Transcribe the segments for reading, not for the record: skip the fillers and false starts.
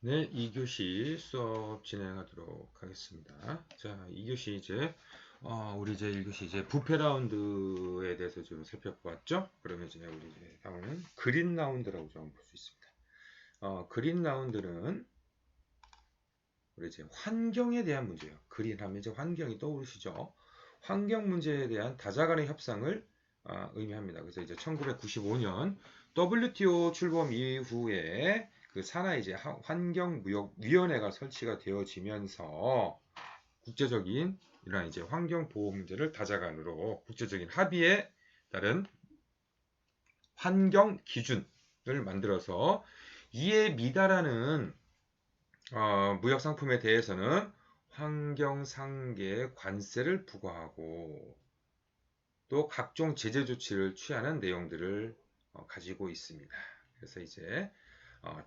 네, 2교시 수업 진행하도록 하겠습니다. 자, 2교시 이제, 우리 이제 1교시 이제 부패 라운드에 대해서 좀 살펴보았죠? 그러면 이제 우리 이제 다음은 그린 라운드라고 좀 볼 수 있습니다. 그린 라운드는 우리 이제 환경에 대한 문제예요. 그린 하면 이제 환경이 떠오르시죠? 환경 문제에 대한 다자간의 협상을 의미합니다. 그래서 이제 1995년 WTO 출범 이후에 그 산하 이제 환경무역위원회가 설치가 되어지면서 국제적인 이러한 이제 환경 보호 문제를 다자간으로 국제적인 합의에 따른 환경 기준을 만들어서 이에 미달하는 무역 상품에 대해서는 환경상계 관세를 부과하고 또 각종 제재 조치를 취하는 내용들을 가지고 있습니다. 그래서 이제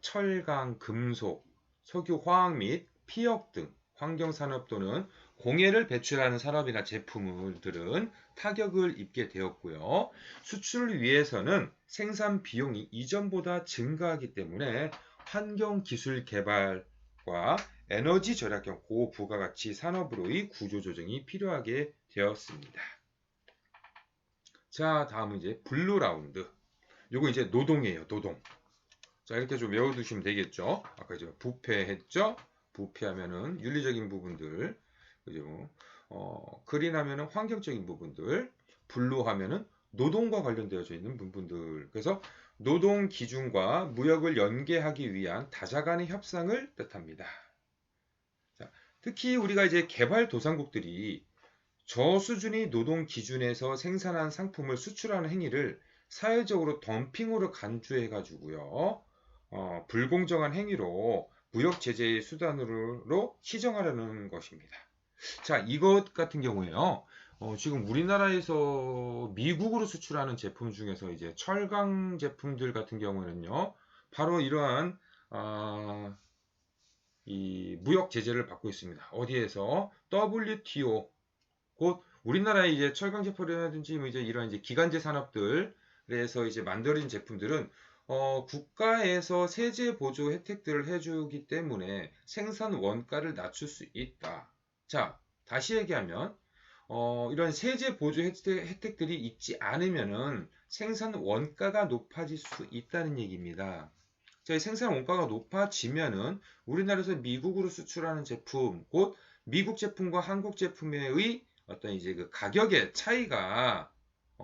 철강, 금속, 석유, 화학 및 피혁 등 환경산업 또는 공해를 배출하는 산업이나 제품들은 타격을 입게 되었고요. 수출을 위해서는 생산 비용이 이전보다 증가하기 때문에 환경기술 개발과 에너지 절약형 고부가가치 산업으로의 구조조정이 필요하게 되었습니다. 자, 다음은 이제 블루 라운드. 요거 이제 노동이에요, 노동. 자, 이렇게 좀 외워두시면 되겠죠. 아까 이제 부패했죠? 부패하면은 윤리적인 부분들, 그죠? 그린 하면은 환경적인 부분들, 블루 하면은 노동과 관련되어져 있는 부분들. 그래서 노동 기준과 무역을 연계하기 위한 다자간의 협상을 뜻합니다. 자, 특히 우리가 이제 개발도상국들이 저수준의 노동 기준에서 생산한 상품을 수출하는 행위를 사회적으로 덤핑으로 간주해 가지고요. 불공정한 행위로 무역 제재의 수단으로 시정하려는 것입니다. 자, 이것 같은 경우에요. 지금 우리나라에서 미국으로 수출하는 제품 중에서 이제 철강 제품들 같은 경우는요. 바로 이러한 이 무역 제재를 받고 있습니다. 어디에서? WTO 곧 우리나라의 이제 철강 제품이라든지 뭐 이제 이런 이제 기간제 산업들에서 이제 만들어진 제품들은 국가에서 세제 보조 혜택들을 해주기 때문에 생산 원가를 낮출 수 있다. 자, 다시 얘기하면 이런 세제 보조 혜택들이 있지 않으면은 생산 원가가 높아질 수 있다는 얘기입니다. 자, 생산 원가가 높아지면은 우리나라에서 미국으로 수출하는 제품, 곧 미국 제품과 한국 제품의 어떤 이제 그 가격의 차이가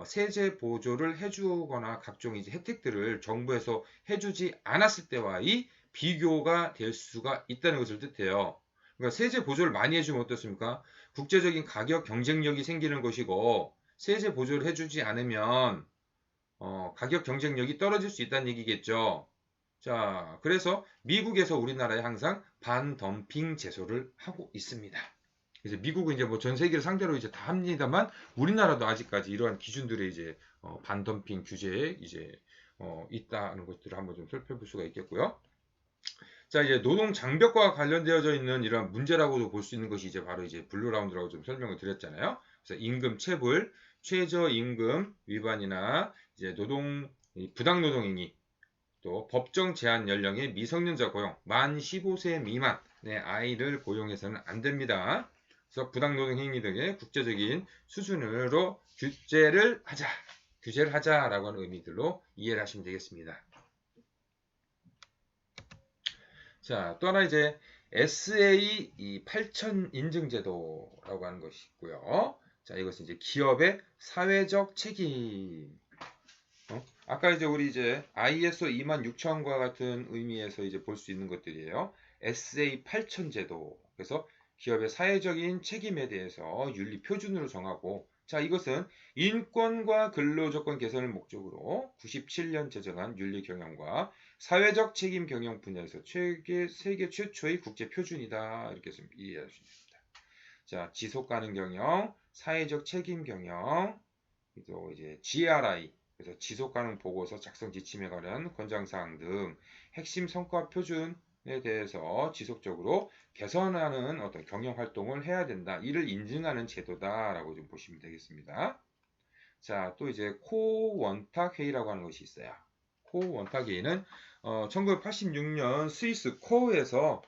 세제 보조를 해주거나 각종 이제 혜택들을 정부에서 해주지 않았을 때와의 비교가 될 수가 있다는 것을 뜻해요. 그러니까 세제 보조를 많이 해주면 어떻습니까? 국제적인 가격 경쟁력이 생기는 것이고 세제 보조를 해주지 않으면 가격 경쟁력이 떨어질 수 있다는 얘기겠죠. 자, 그래서 미국에서 우리나라에 항상 반덤핑 제소를 하고 있습니다. 그래서 미국은 이제 뭐 전 세계를 상대로 이제 다 합니다만 우리나라도 아직까지 이러한 기준들의 이제 반덤핑 규제에 이제 있다는 것들을 한번 좀 살펴볼 수가 있겠고요. 자, 이제 노동 장벽과 관련되어져 있는 이러한 문제라고도 볼 수 있는 것이 이제 바로 이제 블루 라운드라고 좀 설명을 드렸잖아요. 그래서 임금 체불, 최저임금 위반이나 이제 부당 노동 행위, 또 법정 제한 연령의 미성년자 고용, 만 15세 미만의 아이를 고용해서는 안 됩니다. 그래서 부당노동 행위 등의 국제적인 수준으로 규제를 하자라고 하는 의미들로 이해를 하시면 되겠습니다. 자, 또 하나 이제 SA 8000 인증제도라고 하는 것이 있고요. 자, 이것은 이제 기업의 사회적 책임. 아까 이제 우리 이제 ISO 26000과 같은 의미에서 이제 볼 수 있는 것들이에요. SA 8000 제도. 그래서 기업의 사회적인 책임에 대해서 윤리 표준으로 정하고, 자, 이것은 인권과 근로조건 개선을 목적으로 97년 제정한 윤리 경영과 사회적 책임 경영 분야에서 세계 최초의 국제 표준이다. 이렇게 좀 이해할 수 있습니다. 자, 지속 가능 경영, 사회적 책임 경영, 또 이제 GRI, 그래서 지속가능 보고서 작성 지침에 관한 권장사항 등 핵심 성과 표준에 대해서 지속적으로 개선하는 어떤 경영 활동을 해야 된다. 이를 인증하는 제도다라고 좀 보시면 되겠습니다. 자, 또 이제 코 원탁 회의라고 하는 것이 있어요. 코 원탁 회의는 1986년 스위스 코어에서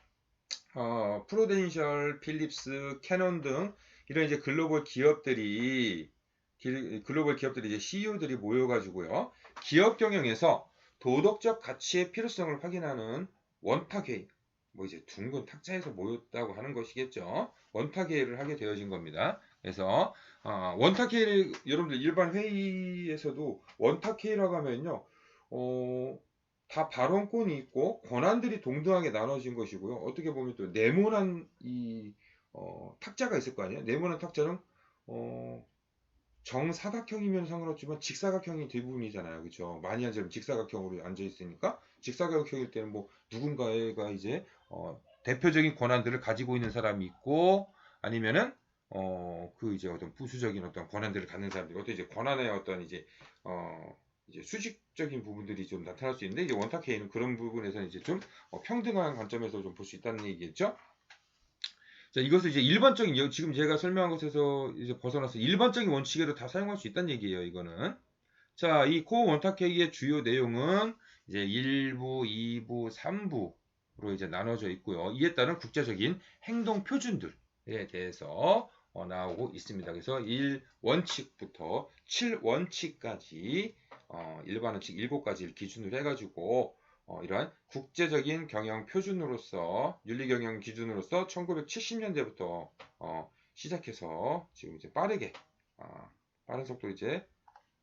프루덴셜, 필립스, 캐논 등 이런 이제 글로벌 기업들이 이제 CEO들이 모여가지고요. 기업 경영에서 도덕적 가치의 필요성을 확인하는 원탁회의, 뭐 이제 둥근 탁자에서 모였다고 하는 것이겠죠. 원탁회의를 하게 되어진 겁니다. 그래서 원탁회의를 여러분들 일반 회의에서도 원탁회의라고 하면요, 다 발언권이 있고 권한들이 동등하게 나눠진 것이고요. 어떻게 보면 또 네모난 탁자가 있을 거 아니에요. 네모난 탁자는 어, 정사각형이면 상관없지만 직사각형이 대부분이잖아요. 그렇죠? 많이 앉으면 직사각형으로 앉아 있으니까 직사각형일 때는 뭐 누군가가 이제 대표적인 권한들을 가지고 있는 사람이 있고 아니면은 그 이제 어떤 부수적인 어떤 권한들을 갖는 사람들, 어떤 이제 권한의 어떤 이제 수직적인 부분들이 좀 나타날 수 있는데 이제 원탁회의는 그런 부분에서는 이제 좀 평등한 관점에서 좀 볼 수 있다는 얘기겠죠. 자, 이것을 이제 일반적인 지금 제가 설명한 것에서 이제 벗어나서 일반적인 원칙으로 다 사용할 수 있다는 얘기예요. 이거는. 자, 이 코어 원탁회의의 주요 내용은 이제 1부, 2부, 3부로 이제 나눠져 있고요. 이에 따른 국제적인 행동 표준들에 대해서 나오고 있습니다. 그래서 1원칙부터 7원칙까지 일반 원칙 7가지를 기준으로 해가지고 이러한 국제적인 경영 표준으로서 윤리 경영 기준으로서 1970년대부터 시작해서 지금 이제 빠르게 빠른 속도로 이제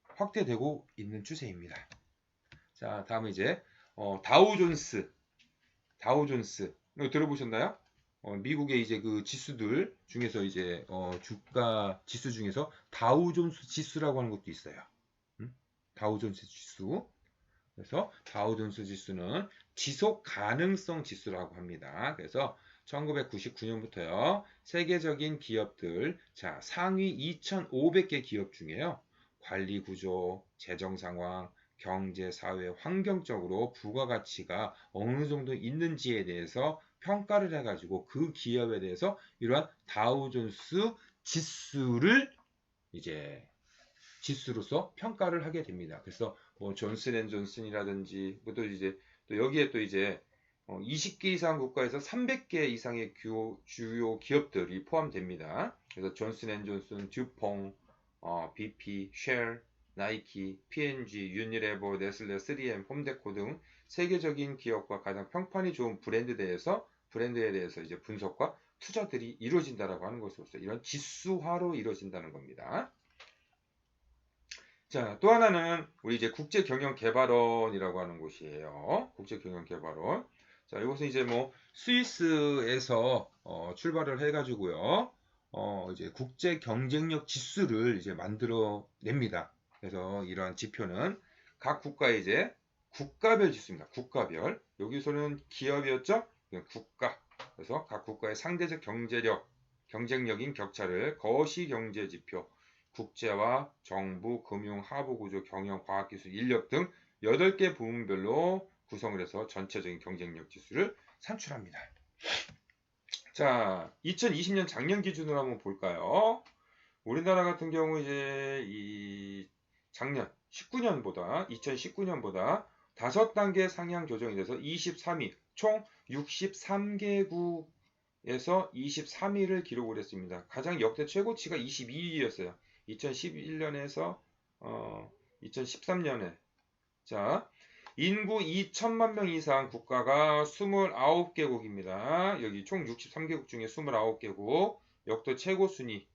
확대되고 있는 추세입니다. 자, 다음은 이제 다우존스 이거 들어보셨나요? 미국의 이제 그 지수들 중에서 이제 주가 지수 중에서 다우존스 지수라고 하는 것도 있어요. 다우존스 지수. 그래서 다우존스 지수는 지속 가능성 지수라고 합니다. 그래서 1999년부터요. 세계적인 기업들, 자, 상위 2,500개 기업 중에요. 관리 구조, 재정 상황, 경제, 사회, 환경적으로 부가가치가 어느 정도 있는지에 대해서 평가를 해가지고 그 기업에 대해서 이러한 다우존스 지수를 이제 지수로서 평가를 하게 됩니다. 그래서 뭐 존슨앤존슨이라든지 또 이제 또 여기에 또 이제 20개 이상 국가에서 300개 이상의 주요 기업들이 포함됩니다. 그래서 존슨앤존슨, 듀퐁, BP, 쉘, 나이키, P&G, 유니레버, 네슬레, 3M, 홈데코 등 세계적인 기업과 가장 평판이 좋은 브랜드에 대해서 이제 분석과 투자들이 이루어진다라고 하는 것으로서 이런 지수화로 이루어진다는 겁니다. 자, 또 하나는 우리 이제 국제경영개발원이라고 하는 곳이에요. 국제경영개발원. 자, 이것은 이제 뭐 스위스에서 출발을 해가지고요. 이제 국제 경쟁력 지수를 이제 만들어 냅니다. 그래서 이러한 지표는 각 국가의 이제 국가별 지수입니다. 국가별. 여기서는 기업이었죠? 국가. 그래서 각 국가의 상대적 경쟁력인 격차를 거시경제지표, 국제화, 정부, 금융, 하부구조, 경영, 과학기술, 인력 등 8개 부문별로 구성을 해서 전체적인 경쟁력 지수를 산출합니다. 자, 2020년 작년 기준으로 한번 볼까요? 우리나라 같은 경우 이제 이 작년 2019년보다 5단계 상향 조정이 돼서 23위, 총 63개국에서 23위를 기록을 했습니다. 가장 역대 최고치가 22위였어요. 2011년에서 2013년에 자, 인구 2천만 명 이상 국가가 29개국입니다. 여기 총 63개국 중에 29개국 역대 최고 순위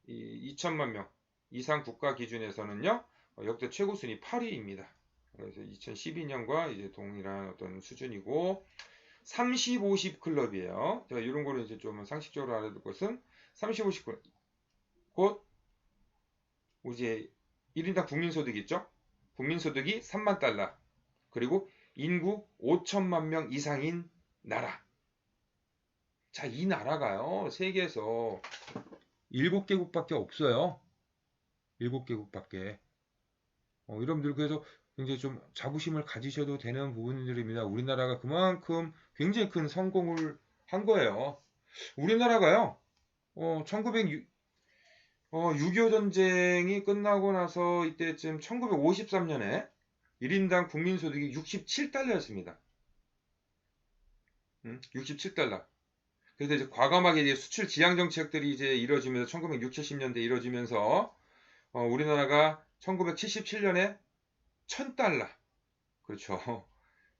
2천만 명 이상 국가 기준에서는요. 역대 최고 순위 8위입니다. 그래서 2012년과 이제 동일한 어떤 수준이고 30, 50 클럽이에요. 자, 이런 거를 이제 좀 상식적으로 알아둘 것은 30, 50 클럽 곧 이제 1인당 국민소득 있죠? 국민소득이 3만 달러. 그리고 인구 5천만 명 이상인 나라. 자, 이 나라가요. 세계에서 7개국밖에 없어요. 7개국밖에. 여러분들 그래서 굉장히 좀 자부심을 가지셔도 되는 부분들입니다. 우리나라가 그만큼 굉장히 큰 성공을 한 거예요. 우리나라가요. 6.25 전쟁이 끝나고 나서 이때쯤 1953년에 1인당 국민소득이 67달러였습니다. 67달러. 그래서 이제 과감하게 이제 수출 지향 정책들이 이제 이루어지면서 1960, 70년대 이루어지면서 우리나라가 1977년에 1000달러. 그렇죠.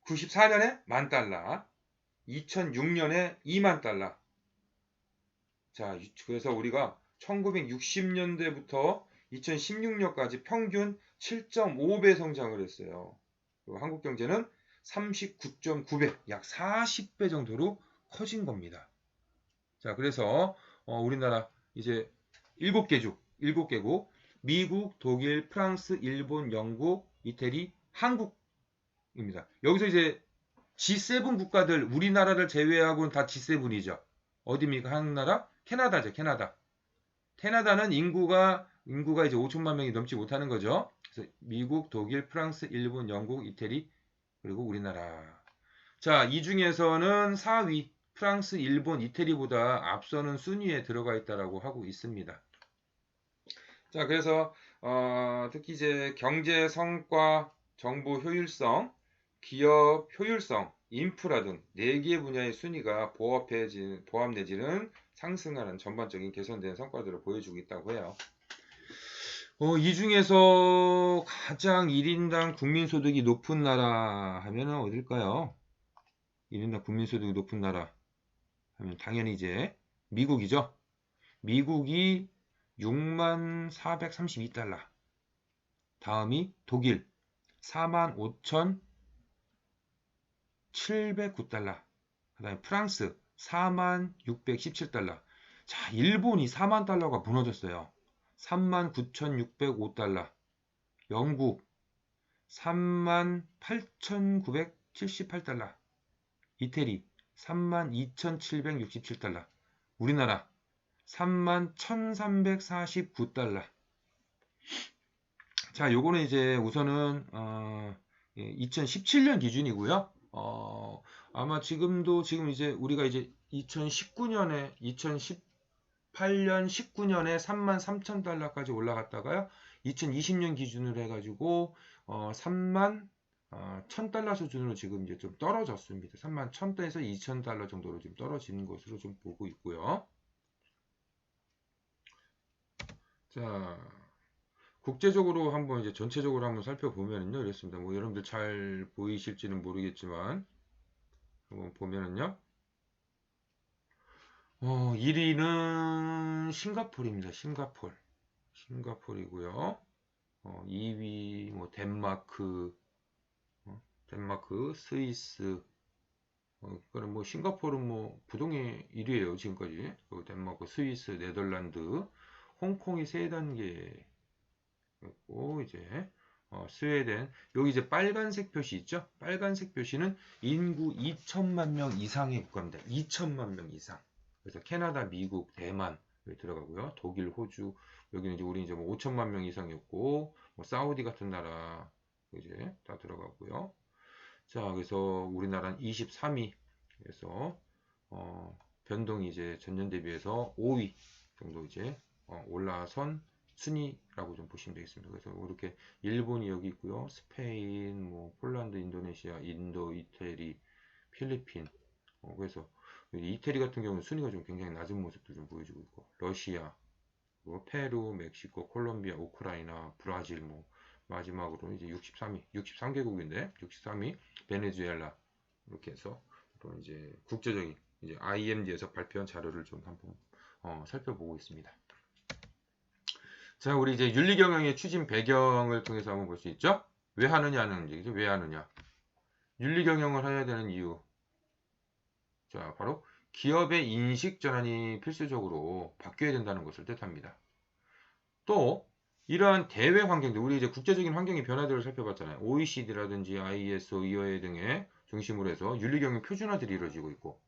94년에 10,000달러. 2006년에 20,000달러. 자, 그래서 우리가 1960년대부터 2016년까지 평균 7.5배 성장을 했어요. 그리고 한국 경제는 39.9배, 약 40배 정도로 커진 겁니다. 자, 그래서 우리나라 이제 7개국, 미국, 독일, 프랑스, 일본, 영국, 이태리, 한국입니다. 여기서 이제 G7 국가들, 우리나라를 제외하고는 다 G7이죠. 어디입니까? 한 나라? 캐나다죠, 캐나다. 캐나다는 인구가 이제 5천만 명이 넘지 못하는 거죠. 그래서 미국, 독일, 프랑스, 일본, 영국, 이태리, 그리고 우리나라. 자, 이 중에서는 4위, 프랑스, 일본, 이태리보다 앞서는 순위에 들어가 있다라고 하고 있습니다. 자, 그래서 특히 이제 경제 성과, 정부 효율성, 기업 효율성, 인프라 등 4개 분야의 순위가 보합 내지는 상승하는 전반적인 개선된 성과들을 보여주고 있다고 해요. 이 중에서 가장 1인당 국민소득이 높은 나라 하면은 어딜까요? 1인당 국민소득이 높은 나라 하면 당연히 이제 미국이죠. 미국이 64,432달러. 다음이 독일 45,709달러. 그 다음에 프랑스 46,617달러. 자, 일본이 4만 달러가 무너졌어요. 39,605달러. 영국 38,978달러. 이태리 32,767달러. 우리나라 31,349달러. 자, 요거는 이제 우선은 2017년 기준이고요. 아마 지금 이제 우리가 이제 2018년 19년에 33,000달러까지 올라갔다가요. 2020년 기준으로 해가지고 31,000달러 수준으로 지금 이제 좀 떨어졌습니다. 31,000달러에서 2,000달러 정도로 좀 떨어지는 것으로 좀 보고 있고요. 자, 국제적으로 한번 이제 전체적으로 한번 살펴보면은요, 이렇습니다. 뭐 여러분들 잘 보이실지는 모르겠지만 한번 보면은요, 1위는 싱가폴입니다. 싱가폴이고요. 2위 뭐 덴마크, 스위스. 그러니까 뭐 싱가폴은 뭐 부동의 1위예요 지금까지. 덴마크, 스위스, 네덜란드, 홍콩이 3단계. 고 이제 스웨덴 여기 이제 빨간색 표시 있죠? 빨간색 표시는 인구 2천만 명 이상의 국가입니다. 2천만 명 이상. 그래서 캐나다, 미국, 대만 여기 들어가고요. 독일, 호주 여기는 이제 우리 이제 뭐 5천만 명 이상이었고 뭐 사우디 같은 나라 이제 다 들어가고요. 자, 그래서 우리나라는 23위. 그래서 변동이 이제 전년 대비해서 5위 정도 이제 올라선 순위라고 좀 보시면 되겠습니다. 그래서 이렇게 일본이 여기 있고요. 스페인, 뭐 폴란드, 인도네시아, 인도, 이태리, 필리핀. 그래서 이태리 같은 경우는 순위가 좀 굉장히 낮은 모습도 좀 보여주고 있고, 러시아, 뭐 페루, 멕시코, 콜롬비아, 우크라이나, 브라질, 뭐 마지막으로 이제 63위, 63개국인데 63위 베네수엘라 이렇게 해서 또 이제 국제적인 이제 IMD에서 발표한 자료를 좀 한번 살펴보고 있습니다. 자, 우리 이제 윤리경영의 추진 배경을 통해서 한번 볼 수 있죠? 왜 하느냐는 얘기죠. 왜 하느냐? 윤리경영을 해야 되는 이유. 자, 바로 기업의 인식 전환이 필수적으로 바뀌어야 된다는 것을 뜻합니다. 또 이러한 대외 환경들, 우리 이제 국제적인 환경의 변화들을 살펴봤잖아요. OECD라든지 ISO, EOA 등의 중심으로 해서 윤리경영 표준화들이 이루어지고 있고,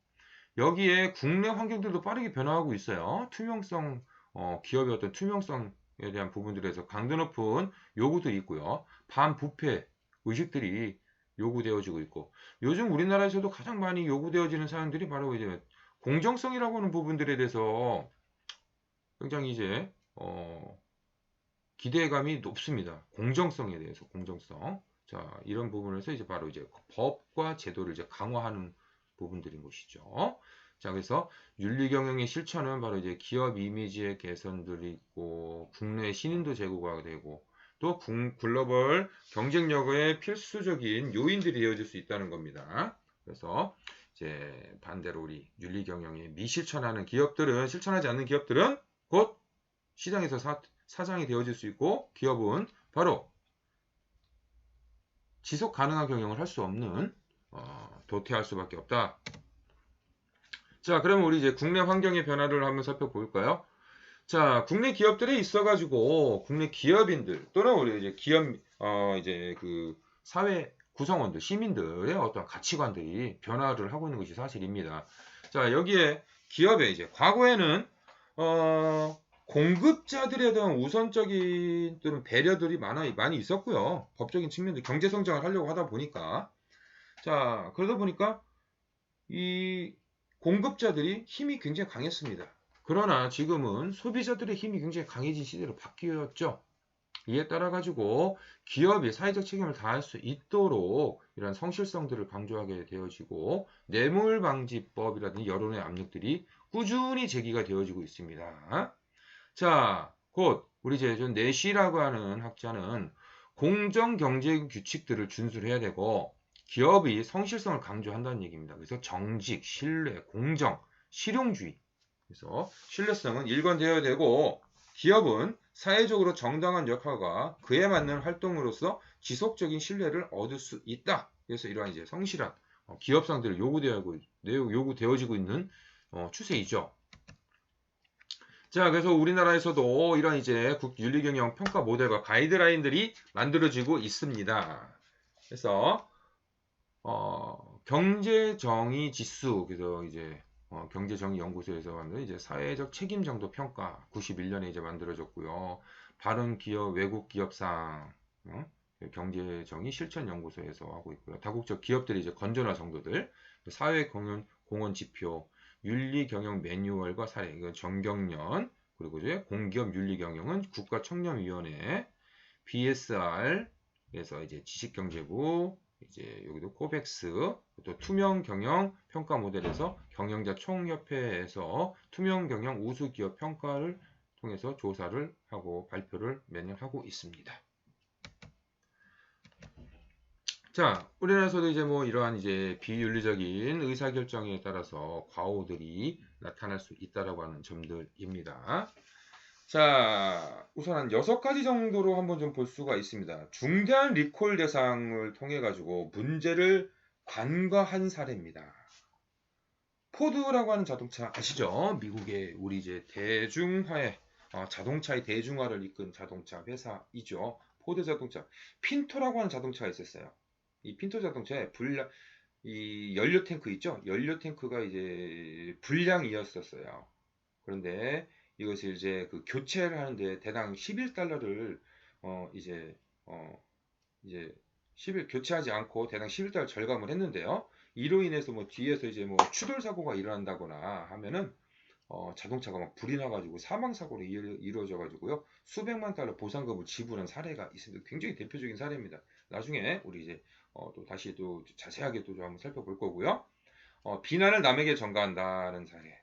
여기에 국내 환경들도 빠르게 변화하고 있어요. 투명성, 기업의 어떤 투명성에 대한 부분들에서 강도 높은 요구들이 있고요. 반부패 의식들이 요구되어지고 있고, 요즘 우리나라에서도 가장 많이 요구되어지는 사항들이 바로 이제 공정성이라고 하는 부분들에 대해서 굉장히 이제 기대감이 높습니다. 공정성에 대해서 공정성. 자, 이런 부분에서 이제 바로 이제 법과 제도를 이제 강화하는 부분들인 것이죠. 자, 그래서 윤리 경영의 실천은 바로 이제 기업 이미지의 개선들이 있고 국내 신인도 제고가 되고 또 글로벌 경쟁력의 필수적인 요인들이 되어질 수 있다는 겁니다. 그래서 이제 반대로 우리 윤리 경영에 미실천하는 기업들은 실천하지 않는 기업들은 곧 시장에서 사장이 되어질 수 있고 기업은 바로 지속 가능한 경영을 할 수 없는 도태할 수밖에 없다. 자, 그러면 우리 이제 국내 환경의 변화를 한번 살펴볼까요? 자, 국내 기업들에 있어가지고 국내 기업인들 또는 우리 이제 기업 이제 그 사회 구성원들, 시민들의 어떤 가치관들이 변화를 하고 있는 것이 사실입니다. 자, 여기에 기업에 이제 과거에는 공급자들에 대한 우선적인 또는 배려들이 많이 있었고요. 법적인 측면도 경제 성장을 하려고 하다 보니까 자, 그러다 보니까 이 공급자들이 힘이 굉장히 강했습니다. 그러나 지금은 소비자들의 힘이 굉장히 강해진 시대로 바뀌었죠. 이에 따라 가지고 기업이 사회적 책임을 다할 수 있도록 이런 성실성들을 강조하게 되어지고 뇌물방지법이라든지 여론의 압력들이 꾸준히 제기가 되어지고 있습니다. 자, 곧 우리 제존 내시라고 하는 학자는 공정 경제 규칙들을 준수해야 되고 기업이 성실성을 강조한다는 얘기입니다. 그래서 정직, 신뢰, 공정, 실용주의. 그래서 신뢰성은 일관되어야 되고 기업은 사회적으로 정당한 역할과 그에 맞는 활동으로서 지속적인 신뢰를 얻을 수 있다. 그래서 이러한 이제 성실한 기업상들을 요구되어지고 있는 추세이죠. 자, 그래서 우리나라에서도 이런 이제 윤리경영 평가 모델과 가이드라인들이 만들어지고 있습니다. 그래서 경제정의 지수, 그래서 이제 경제정의 연구소에서 만든 이제 사회적 책임 정도 평가 91년에 이제 만들어졌고요. 바른 기업 외국 기업상 경제정의 실천 연구소에서 하고 있고요. 다국적 기업들이 이제 건전화 정도들, 사회 공헌 지표, 윤리 경영 매뉴얼과 사례, 이건 정경련, 그리고 이제 공기업 윤리 경영은 국가청렴위원회, BSR, 그래서 이제 지식경제부, 이제 여기도 코백스, 또 투명 경영 평가 모델에서 경영자 총협회에서 투명 경영 우수 기업 평가를 통해서 조사를 하고 발표를 매년 하고 있습니다. 자, 우리나라에서도 이제 뭐 이러한 이제 비윤리적인 의사결정에 따라서 과오들이 나타날 수 있다라고 하는 점들입니다. 자, 우선 한 6가지 정도로 한번 좀 볼 수가 있습니다. 중대한 리콜 대상을 통해 가지고 문제를 간과한 사례입니다. 포드라고 하는 자동차 아시죠? 미국의 우리 이제 대중화의 자동차의 대중화를 이끈 자동차 회사이죠. 포드 자동차. 핀토라고 하는 자동차가 있었어요. 이 핀토 자동차에 이 연료 탱크 있죠? 연료 탱크가 이제 불량이었었어요. 그런데 이것을 이제 그 교체를 하는데 대당 11달러를 이제 이제 11 교체하지 않고 대당 11달러 절감을 했는데요. 이로 인해서 뭐 뒤에서 이제 뭐 추돌 사고가 일어난다거나 하면은 자동차가 막 불이 나가지고 사망 사고로 이루어져 가지고요 수백만 달러 보상금을 지불한 사례가 있습니다. 굉장히 대표적인 사례입니다. 나중에 우리 이제 또 다시 또 자세하게 또 한번 살펴볼 거고요. 비난을 남에게 전가한다는 사례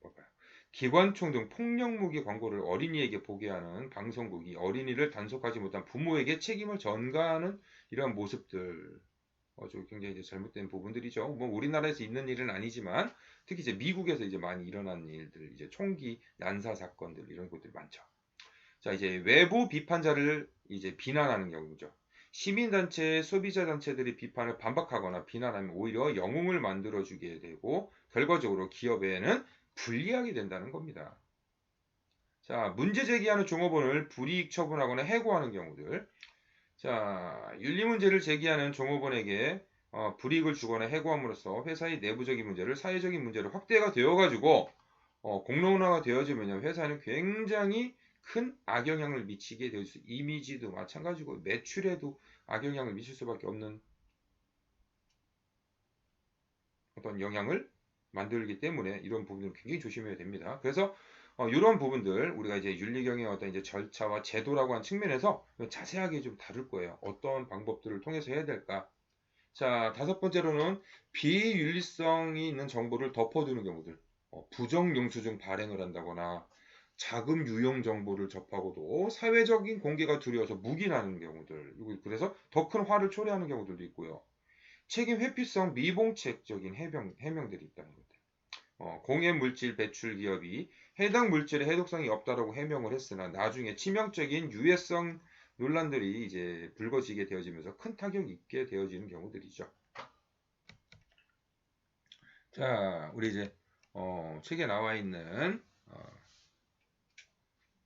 볼까요? 기관총 등 폭력무기 광고를 어린이에게 보게 하는 방송국이 어린이를 단속하지 못한 부모에게 책임을 전가하는 이러한 모습들 굉장히 이제 잘못된 부분들이죠. 뭐 우리나라에서 있는 일은 아니지만 특히 이제 미국에서 이제 많이 일어난 일들, 이제 총기 난사 사건들 이런 것들이 많죠. 자, 이제 외부 비판자를 이제 비난하는 경우죠. 시민단체, 소비자단체들이 비판을 반박하거나 비난하면 오히려 영웅을 만들어주게 되고 결과적으로 기업에는 불리하게 된다는 겁니다. 자, 문제 제기하는 종업원을 불이익 처분하거나 해고하는 경우들. 자, 윤리 문제를 제기하는 종업원에게 불이익을 주거나 해고함으로써 회사의 내부적인 문제를 사회적인 문제로 확대가 되어가지고 공론화가 되어지면 회사는 굉장히 큰 악영향을 미치게 될 수, 이미지도 마찬가지고 매출에도 악영향을 미칠 수밖에 없는 어떤 영향을 만들기 때문에 이런 부분을 굉장히 조심해야 됩니다. 그래서 이런 부분들 우리가 이제 윤리경의 어떤 이제 절차와 제도라고 하는 측면에서 자세하게 좀 다룰 거예요. 어떤 방법들을 통해서 해야 될까? 자, 다섯 번째로는 비윤리성이 있는 정보를 덮어두는 경우들. 부정 영수증 발행을 한다거나 자금 유용 정보를 접하고도 사회적인 공개가 두려워서 묵인하는 경우들. 그래서 더 큰 화를 초래하는 경우들도 있고요. 책임 회피성 미봉책적인 해명들이 있다는 것들. 공해 물질 배출 기업이 해당 물질에 해독성이 없다라고 해명을 했으나 나중에 치명적인 유해성 논란들이 이제 불거지게 되어지면서 큰 타격이 있게 되어지는 경우들이죠. 자, 우리 이제 책에 나와 있는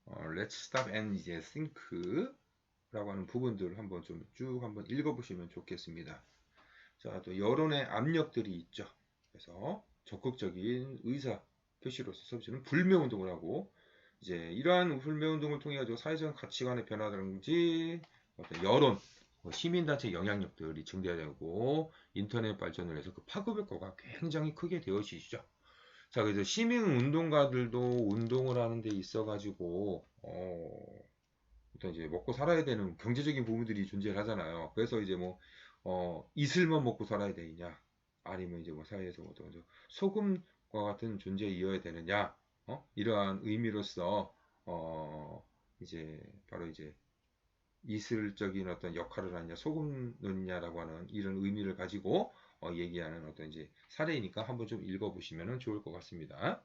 Let's stop and 이제 think라고 하는 부분들을 한번 좀 쭉 한번 읽어보시면 좋겠습니다. 자, 또 여론의 압력들이 있죠. 그래서 적극적인 의사 표시로서 서비스는 불매운동을 하고 이제 이러한 불매운동을 통해 가지고 사회적 가치관의 변화라든지 어떤 여론, 시민단체 영향력들이 증대되고 인터넷 발전을 해서 그 파급 효과가 굉장히 크게 되어지죠. 자, 그래서 시민운동가들도 운동을 하는 데 있어가지고 어떤 이제 먹고 살아야 되는 경제적인 부분들이 존재를 하잖아요. 그래서 이제 뭐 이슬만 먹고 살아야 되느냐, 아니면 이제 뭐 사회에서 어떤 소금과 같은 존재이어야 되느냐, 이러한 의미로서 이제 바로 이제 이슬적인 어떤 역할을 하느냐, 소금 넣느냐라고 하는 이런 의미를 가지고 얘기하는 어떤 이제 사례이니까 한번 좀 읽어보시면 좋을 것 같습니다.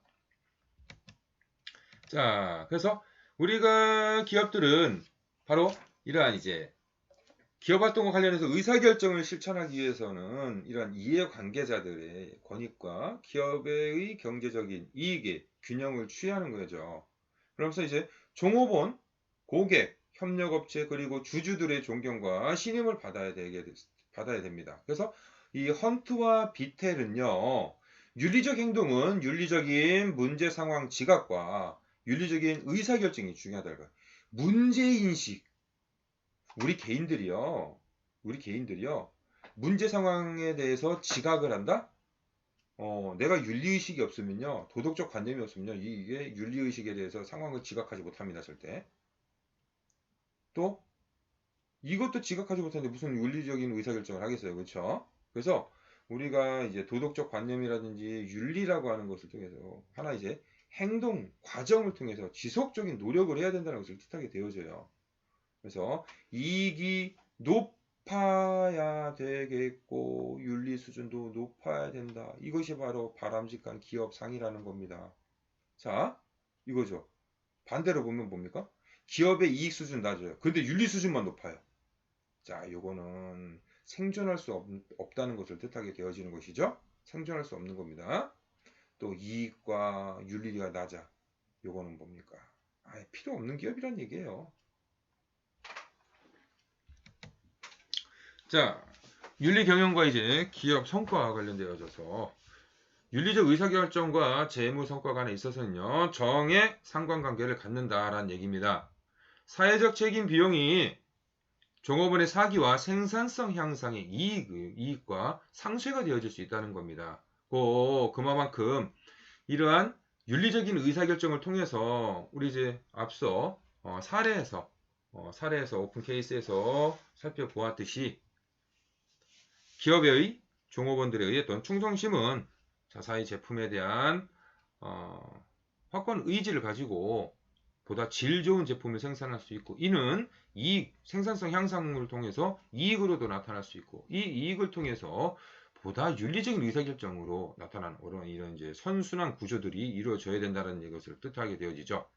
자, 그래서 우리가 기업들은 바로 이러한 이제 기업 활동과 관련해서 의사결정을 실천하기 위해서는 이러한 이해관계자들의 권익과 기업의 경제적인 이익의 균형을 취하는 거죠. 그러면서 이제 종업원, 고객, 협력업체 그리고 주주들의 존경과 신임을 받아야 됩니다. 그래서 이 헌트와 비텔은요, 윤리적 행동은 윤리적인 문제 상황 지각과 윤리적인 의사결정이 중요하다는 거예요. 문제인식, 우리 개인들이요, 문제 상황에 대해서 지각을 한다? 내가 윤리의식이 없으면요, 도덕적 관념이 없으면요, 이게 윤리의식에 대해서 상황을 지각하지 못합니다, 절대. 또, 이것도 지각하지 못하는데 무슨 윤리적인 의사결정을 하겠어요, 그렇죠? 그래서 우리가 이제 도덕적 관념이라든지 윤리라고 하는 것을 통해서 하나 이제 행동, 과정을 통해서 지속적인 노력을 해야 된다는 것을 뜻하게 되어져요. 그래서 이익이 높아야 되겠고 윤리 수준도 높아야 된다. 이것이 바로 바람직한 기업 상이라는 겁니다. 자, 이거죠. 반대로 보면 뭡니까? 기업의 이익 수준 낮아요. 근데 윤리 수준만 높아요. 자, 요거는 생존할 수 없다는 것을 뜻하게 되어지는 것이죠. 생존할 수 없는 겁니다. 또 이익과 윤리가 낮아. 요거는 뭡니까? 필요 없는 기업이란 얘기예요. 자, 윤리 경영과 이제 기업 성과와 관련되어져서 윤리적 의사결정과 재무 성과 간에 있어서는요, 정의 상관관계를 갖는다라는 얘기입니다. 사회적 책임 비용이 종업원의 사기와 생산성 향상의 이익과 상쇄가 되어질 수 있다는 겁니다. 그만큼 이러한 윤리적인 의사결정을 통해서 우리 이제 앞서 사례에서 오픈 케이스에서 살펴보았듯이 기업의 종업원들에 의했던 충성심은 자사의 제품에 대한 확고한 의지를 가지고 보다 질 좋은 제품을 생산할 수 있고, 이는 이익, 생산성 향상을 통해서 이익으로도 나타날 수 있고, 이 이익을 통해서 보다 윤리적인 의사결정으로 나타나는 이런 이제 선순환 구조들이 이루어져야 된다는 것을 뜻하게 되어지죠.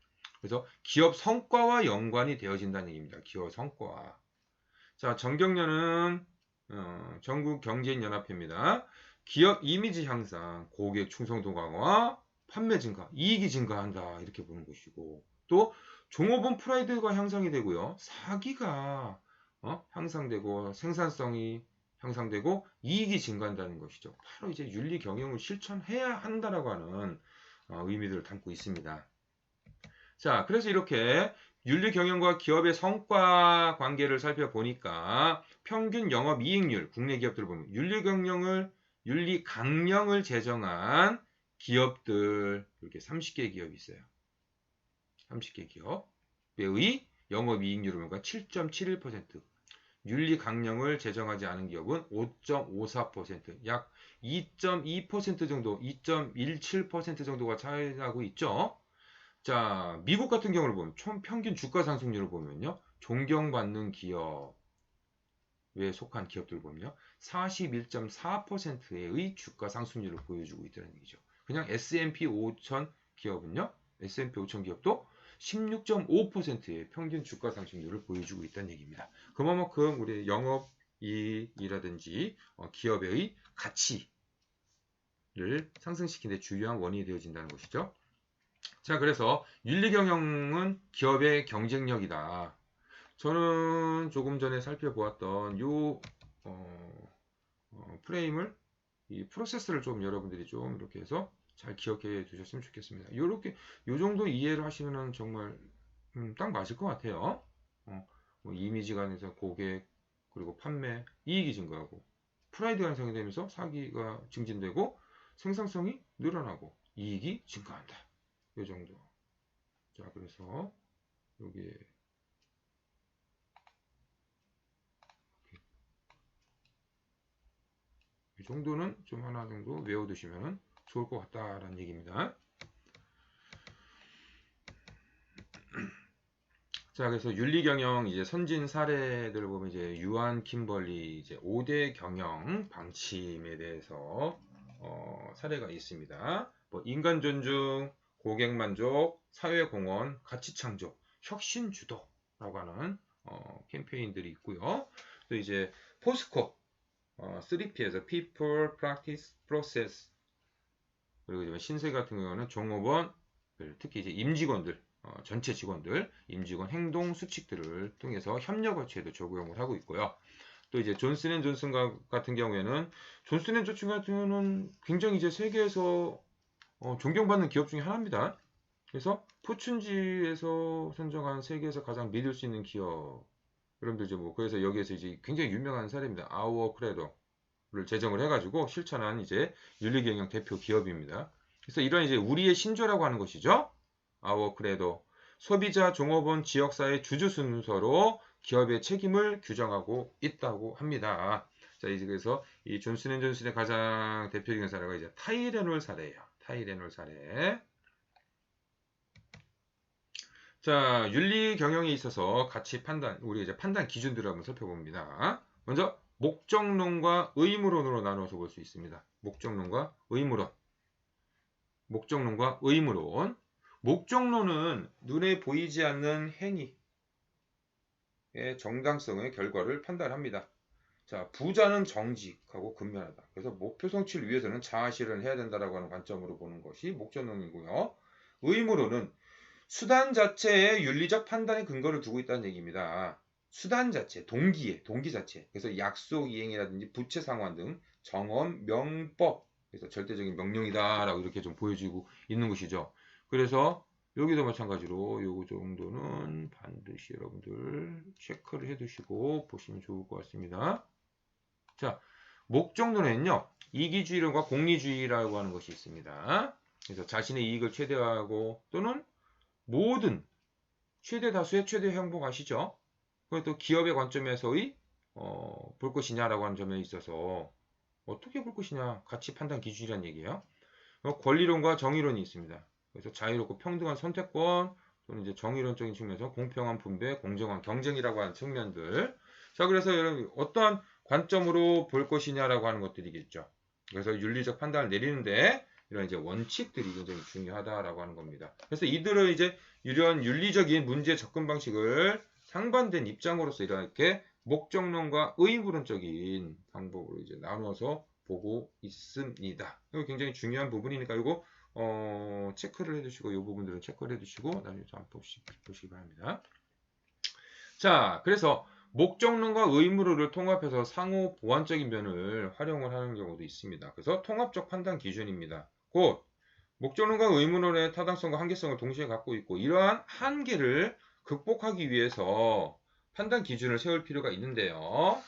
그래서 기업 성과와 연관이 되어진다는 얘기입니다. 기업 성과. 자, 정경련은 전국경제인연합회입니다. 기업 이미지 향상, 고객 충성도 강화, 판매 증가, 이익이 증가한다 이렇게 보는 것이고, 또 종업원 프라이드가 향상이 되고요, 사기가 향상되고 생산성이 향상되고 이익이 증가한다는 것이죠. 바로 이제 윤리 경영을 실천해야 한다라고 하는 의미들을 담고 있습니다. 자, 그래서 이렇게 윤리 경영과 기업의 성과 관계를 살펴보니까 평균 영업이익률, 국내 기업들을 보면 윤리 강령을 제정한 기업들 이렇게 30개 기업이 있어요. 30개 기업의 영업이익률은 7.71%, 윤리 강령을 제정하지 않은 기업은 5.54%, 약 2.2% 정도, 2.17% 정도가 차이나고 있죠. 자, 미국 같은 경우를 보면 총 평균 주가 상승률을 보면요, 존경받는 기업에 속한 기업들 보면요, 41.4%의 주가 상승률을 보여주고 있다는 얘기죠. 그냥 S&P 5천 기업은요, S&P 5천 기업도 16.5%의 평균 주가 상승률을 보여주고 있다는 얘기입니다. 그만큼 우리 영업이익이라든지 기업의 가치를 상승시키는 데 중요한 원인이 되어진다는 것이죠. 자, 그래서 윤리경영은 기업의 경쟁력이다. 저는 조금 전에 살펴보았던 요 프레임을, 이 프로세스를 좀 여러분들이 좀 이렇게 해서 잘 기억해 두셨으면 좋겠습니다. 요렇게 요 정도 이해를 하시면은 정말 딱 맞을 것 같아요. 뭐 이미지 간에서 고객, 그리고 판매, 이익이 증가하고, 프라이드가 형성이 되면서 사기가 증진되고, 생산성이 늘어나고, 이익이 증가한다. 요 정도. 자, 그래서 여기에 이 정도는 좀 하나 정도 외워두시면 좋을 것 같다라는 얘기입니다. 자, 그래서 윤리경영 이제 선진 사례들을 보면 이제 유한 킴벌리 이제 5대 경영 방침에 대해서 사례가 있습니다. 뭐 인간 존중, 고객 만족, 사회 공헌, 가치 창조, 혁신 주도라고 하는 캠페인들이 있고요. 또 이제 포스코 3P에서 People, Practice, Process, 그리고 이제 신세 같은 경우는 종업원, 특히 이제 임직원들, 전체 직원들, 임직원 행동 수칙들을 통해서 협력 업체에도 적용을 하고 있고요. 또 이제 존슨앤존슨 같은 경우에는 존슨앤존슨 같은 경우는 굉장히 이제 세계에서 존경받는 기업 중에 하나입니다. 그래서 포춘지에서 선정한 세계에서 가장 믿을 수 있는 기업. 여러분들 이제 뭐 그래서 여기에서 이제 굉장히 유명한 사례입니다. 아워 크레도를 제정을 해가지고 실천한 이제 윤리경영 대표 기업입니다. 그래서 이런 이제 우리의 신조라고 하는 것이죠. 아워 크레도. 소비자, 종업원, 지역사회 주주 순서로 기업의 책임을 규정하고 있다고 합니다. 자, 이제 그래서 이 존슨앤존슨의 가장 대표적인 사례가 이제 타이레놀 사례예요. 타이레놀 사례. 자, 윤리 경영에 있어서 가치 판단, 우리 이제 판단 기준들을 한번 살펴봅니다. 먼저 목적론과 의무론으로 나누어서 볼 수 있습니다. 목적론과 의무론. 목적론과 의무론. 목적론은 눈에 보이지 않는 행위의 정당성의 결과를 판단합니다. 자, 부자는 정직하고 근면하다. 그래서 목표 성취를 위해서는 자아 실현을 해야 된다라고 하는 관점으로 보는 것이 목적론이고요. 의무론은 수단 자체의 윤리적 판단의 근거를 두고 있다는 얘기입니다. 수단 자체, 동기 자체. 그래서 약속 이행이라든지 부채 상환 등 정언, 명법. 그래서 절대적인 명령이다라고 이렇게 좀 보여주고 있는 것이죠. 그래서 여기도 마찬가지로 요거 정도는 반드시 여러분들 체크를 해두시고 보시면 좋을 것 같습니다. 자, 목적론에는요, 이기주의론과 공리주의라고 하는 것이 있습니다. 그래서 자신의 이익을 최대화하고 또는 모든 최대 다수의 최대 행복 아시죠? 그것도 기업의 관점에서의 볼 것이냐라고 하는 점에 있어서 어떻게 볼 것이냐 가치 판단 기준이란 얘기예요. 권리론과 정의론이 있습니다. 그래서 자유롭고 평등한 선택권 또는 이제 정의론적인 측면에서 공평한 분배, 공정한 경쟁이라고 하는 측면들. 자, 그래서 여러분 어떠한 관점으로 볼 것이냐라고 하는 것들이겠죠. 그래서 윤리적 판단을 내리는데 이런 이제 원칙들이 굉장히 중요하다라고 하는 겁니다. 그래서 이들은 이제 이런 윤리적인 문제 접근 방식을 상반된 입장으로서 이렇게 목적론과 의무론적인 방법으로 이제 나누어서 보고 있습니다. 이거 굉장히 중요한 부분이니까 이거 체크를 해두시고 이 부분들은 체크를 해두시고 나중에 좀 한번 보시기 바랍니다. 자, 그래서 목적론과 의무론을 통합해서 상호 보완적인 면을 활용을 하는 경우도 있습니다. 그래서 통합적 판단 기준입니다. 곧 목적론과 의무론의 타당성과 한계성을 동시에 갖고 있고 이러한 한계를 극복하기 위해서 판단 기준을 세울 필요가 있는데요.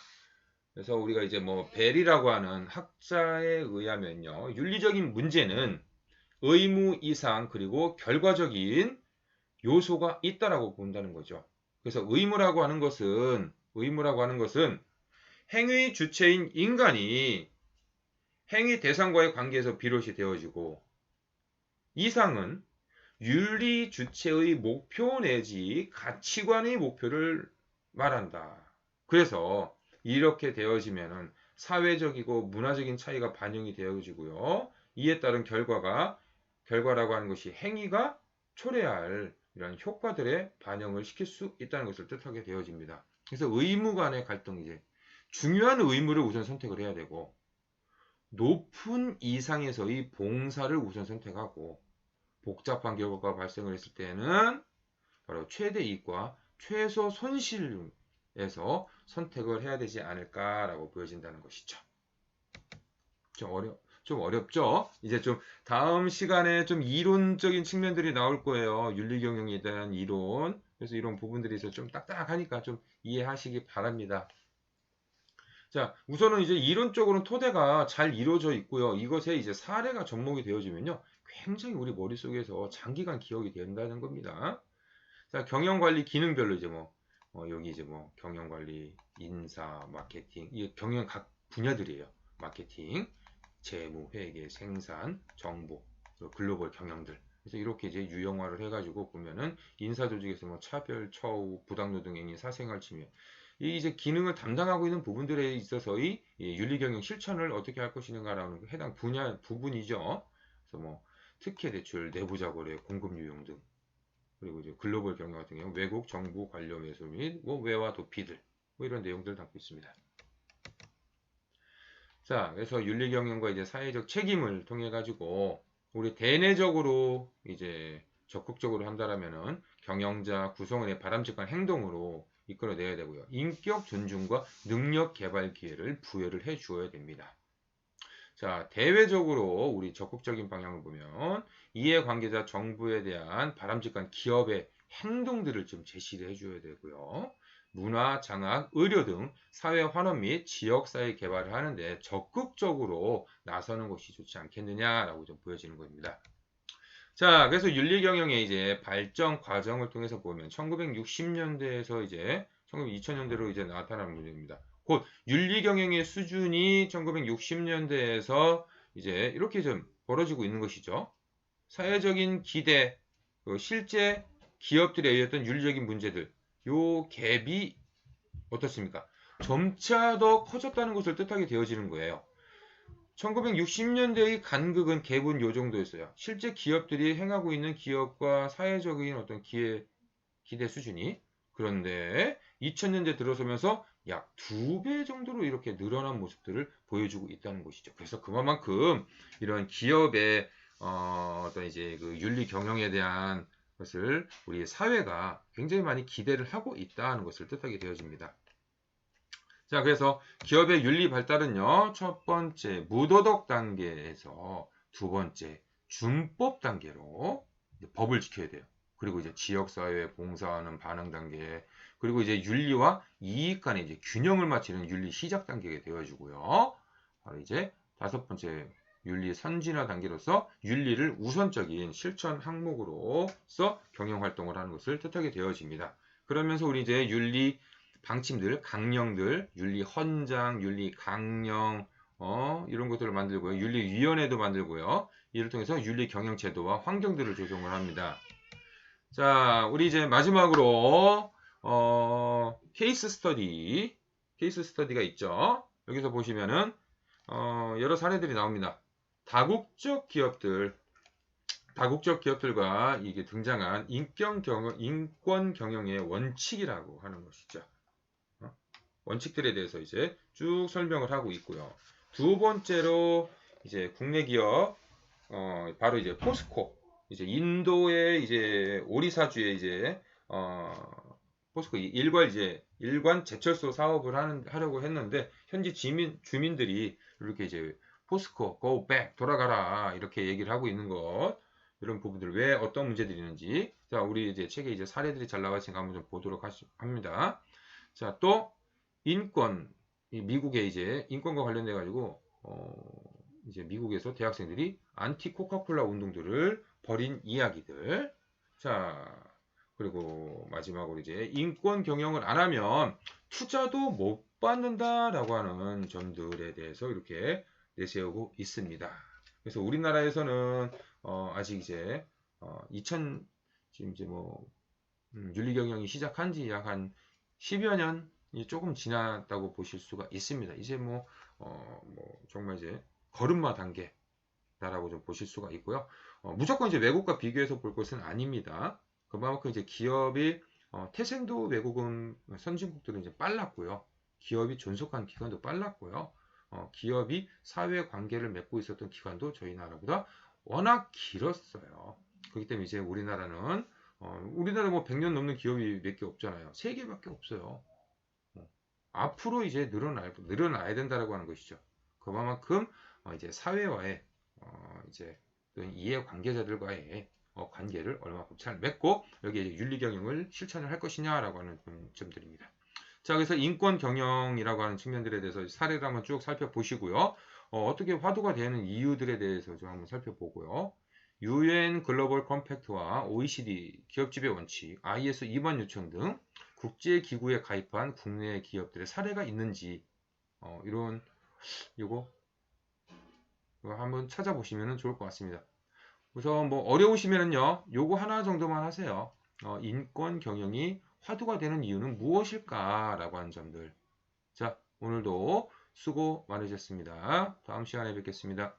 그래서 우리가 이제 뭐 벨이라고 하는 학자에 의하면요. 윤리적인 문제는 의무 이상 그리고 결과적인 요소가 있다라고 본다는 거죠. 그래서 의무라고 하는 것은 행위 주체인 인간이 행위 대상과의 관계에서 비롯이 되어지고, 이상은 윤리 주체의 목표 내지 가치관의 목표를 말한다. 그래서 이렇게 되어지면은 사회적이고 문화적인 차이가 반영이 되어지고요. 이에 따른 결과라고 하는 것이 행위가 초래할 이런 효과들의 반영을 시킬 수 있다는 것을 뜻하게 되어집니다. 그래서 의무 간의 갈등이제, 중요한 의무를 우선 선택을 해야 되고, 높은 이상에서의 봉사를 우선 선택하고, 복잡한 결과가 발생을 했을 때는 바로 최대 이익과 최소 손실에서 선택을 해야 되지 않을까라고 보여진다는 것이죠. 좀 어렵죠? 이제 좀 다음 시간에 좀 이론적인 측면들이 나올 거예요. 윤리경영에 대한 이론. 그래서 이런 부분들이 좀 딱딱하니까 좀 이해하시기 바랍니다. 자, 우선은 이제 이론적으로는 토대가 잘 이루어져 있고요. 이것에 이제 사례가 접목이 되어지면요. 굉장히 우리 머릿속에서 장기간 기억이 된다는 겁니다. 자, 경영관리 기능별로 이제 여기 이제 경영관리, 인사, 마케팅, 이게 경영 각 분야들이에요. 마케팅, 재무, 회계, 생산, 정보, 글로벌 경영들. 그래서 이렇게 이제 유형화를 해가지고 보면은 인사조직에서 차별, 처우, 부당노동행위, 사생활 침해, 이 이제 기능을 담당하고 있는 부분들에 있어서의 윤리경영 실천을 어떻게 할 것인가라는 해당 분야 부분이죠. 그래서 특혜 대출, 내부자 거래, 공급 유형 등. 그리고 이제 글로벌 경영 같은 경우 외국 정부 관료 매수 및 외화 도피들 이런 내용들을 담고 있습니다. 자, 그래서 윤리 경영과 이제 사회적 책임을 통해 가지고 우리 대내적으로 이제 적극적으로 한다라면은 경영자 구성원의 바람직한 행동으로 이끌어내야 되고요. 인격 존중과 능력 개발 기회를 부여를 해 주어야 됩니다. 자, 대외적으로 우리 적극적인 방향을 보면 이해관계자 정부에 대한 바람직한 기업의 행동들을 좀 제시를 해줘야 되고요. 문화, 장학, 의료 등 사회 환원 및 지역사회 개발을 하는데 적극적으로 나서는 것이 좋지 않겠느냐라고 좀 보여지는 겁니다. 자, 그래서 윤리경영의 이제 발전 과정을 통해서 보면 1960년대에서 이제 2000년대로 이제 나타나는 문제입니다. 곧 윤리경영의 수준이 1960년대에서 이제 이렇게 좀 벌어지고 있는 것이죠. 사회적인 기대, 실제 기업들에 의했던 윤리적인 문제들, 요 갭이 어떻습니까? 점차 더 커졌다는 것을 뜻하게 되어지는 거예요. 1960년대의 간극은 갭은 요 정도였어요. 실제 기업들이 행하고 있는 기업과 사회적인 어떤 기대 수준이. 그런데 2000년대 들어서면서 약 2배 정도로 이렇게 늘어난 모습들을 보여주고 있다는 것이죠. 그래서 그만큼 이런 기업의 어떤 이제 그 윤리 경영에 대한 것을 우리 사회가 굉장히 많이 기대를 하고 있다는 것을 뜻하게 되어집니다. 자, 그래서 기업의 윤리 발달은요, 첫 번째 무도덕 단계에서 두 번째 준법 단계로 법을 지켜야 돼요. 그리고 이제 지역사회에 봉사하는 반응 단계, 그리고 이제 윤리와 이익 간의 이제 균형을 맞추는 윤리 시작 단계가 되어지고요. 바로 이제 다섯 번째 윤리 선진화 단계로서 윤리를 우선적인 실천 항목으로서 경영 활동을 하는 것을 뜻하게 되어집니다. 그러면서 우리 이제 윤리 방침들, 강령들, 윤리 헌장, 윤리 강령, 이런 것들을 만들고요. 윤리위원회도 만들고요. 이를 통해서 윤리 경영 제도와 환경들을 조성을 합니다. 자, 우리 이제 마지막으로 케이스 스터디가 있죠. 여기서 보시면은 여러 사례들이 나옵니다. 다국적 기업들과 이게 등장한 인권 경영의 원칙이라고 하는 것이죠. 원칙들에 대해서 이제 쭉 설명을 하고 있고요. 두 번째로 이제 국내 기업 바로 이제 포스코, 이제 인도의 이제 오리사주에 이제 포스코 일관 제철소 사업을 하려고 했는데 현지 주민들이 이렇게 이제 포스코 go back 돌아가라 이렇게 얘기를 하고 있는 것, 이런 부분들 왜 어떤 문제들이 있는지, 자, 우리 이제 책에 이제 사례들이 잘 나와 있으니까 한번 좀 보도록 합니다. 자, 또 인권, 미국의 이제 인권과 관련돼 가지고 이제 미국에서 대학생들이 안티 코카콜라 운동들을 벌인 이야기들. 자, 그리고 마지막으로 이제 인권 경영을 안 하면 투자도 못 받는다라고 하는 점들에 대해서 이렇게 내세우고 있습니다. 그래서 우리나라에서는 아직 이제 2000 지금 이제 뭐 윤리 경영이 시작한 지 약 한 10여 년이 조금 지났다고 보실 수가 있습니다. 이제 뭐 정말 이제 걸음마 단계다라고 좀 보실 수가 있고요. 무조건 이제 외국과 비교해서 볼 것은 아닙니다. 그만큼 이제 기업이 태생도 외국은 선진국들은 이제 빨랐고요. 기업이 존속한 기간도 빨랐고요. 기업이 사회 관계를 맺고 있었던 기간도 저희 나라보다 워낙 길었어요. 그렇기 때문에 이제 우리나라 뭐 100년 넘는 기업이 몇 개 없잖아요. 3개밖에 없어요. 앞으로 이제 늘어나야 된다라고 하는 것이죠. 그만큼 이제 사회와의 이제 이해 관계자들과의 관계를 얼마큼 잘 맺고 여기에 윤리 경영을 실천을 할 것이냐라고 하는 점들입니다. 자, 그래서 인권 경영이라고 하는 측면들에 대해서 사례를 한번 쭉 살펴보시고요. 어떻게 화두가 되는 이유들에 대해서 좀 한번 살펴보고요. UN 글로벌 컴팩트와 OECD 기업 지배 원칙, ISO 2만 요청 등 국제 기구에 가입한 국내 기업들의 사례가 있는지 이런 요거 한번 찾아보시면 좋을 것 같습니다. 우선 뭐 어려우시면은요, 요거 하나 정도만 하세요. 인권 경영이 화두가 되는 이유는 무엇일까라고 하는 점들. 자, 오늘도 수고 많으셨습니다. 다음 시간에 뵙겠습니다.